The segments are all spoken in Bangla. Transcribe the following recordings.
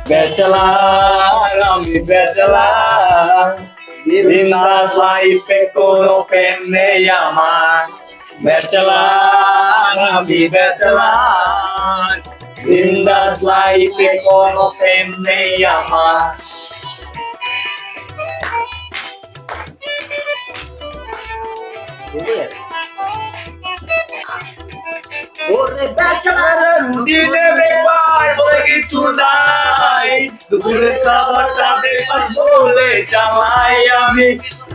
ব্যাচেলার আমি ব্যাচেলার বিন্দাস লাইফে কোনো প্রেম নেই আমার ব্যাচেলার আমি ব্যাচেলার বিন্দাস লাইফে কোনো প্রেম নেই আমার ওরে ব্যাচেলার রুটিনে বেকার বলে কিছু নাই দুপুরে খাবারটা বেকার বলে চালাই আমি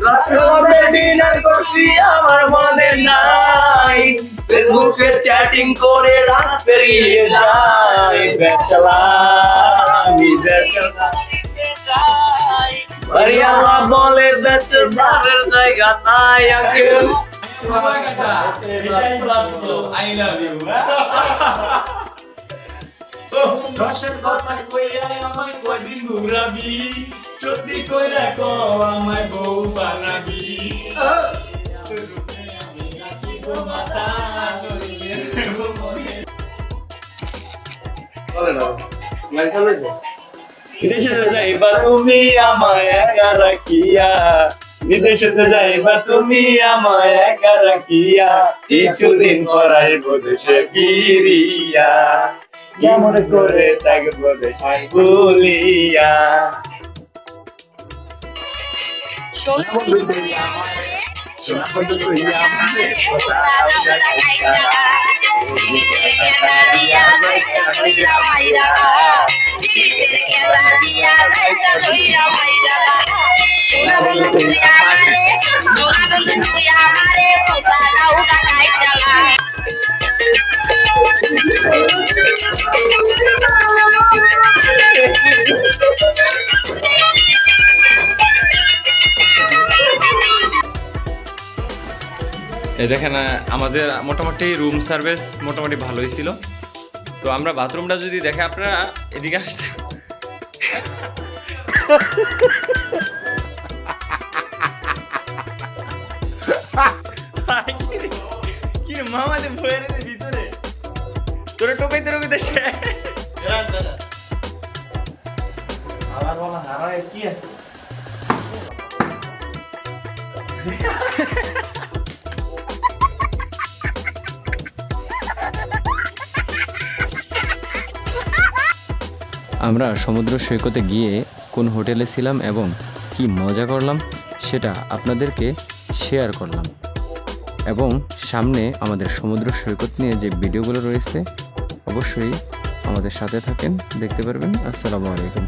রাতে ডিনার করছি আমার মনে নাই ফেসবুকে চ্যাটিং করে রাত পেরিয়ে যায় ব্যাচেলার আমি ব্যাচেলার বাড়িওয়ালা বলে ব্যাচেলারের জায়গা নাই আঙ্কেল I love you. রসের কথা কইয়া আমায় কয়দিন ঘুরাবি সত্যি কইরা ক আমায় বউ বানাবি বিদেশে যাইবা তুমি আমায় একা রাখিয়া বিদেশে যাইবা তুমি আমায় একা রাখিয়া কিছুদিন পর আসবো দেশে ফিরিয়া কেমন করে থাকবো দেশে ভুলিয়া এই দেখেন আমাদের মোটামুটি রুম সার্ভিস মোটামুটি ভালোই ছিল তো আমরা বাথরুমটা যদি দেখে আপনারা এদিকে আসতে কি মামাতে ভয়ে রেখে ভিতরে তোরা টোকাইতে টোকাইতে আমার বলা হারায় কি আছে আমরা সমুদ্র সৈকতে গিয়ে কোন হোটেলে ছিলাম এবং কি মজা করলাম সেটা আপনাদেরকে শেয়ার করলাম এবং সামনে আমাদের সমুদ্র সৈকত নিয়ে যে ভিডিওগুলো রয়েছে অবশ্যই আমাদের সাথে থাকেন দেখতে পারবেন আসসালামু আলাইকুম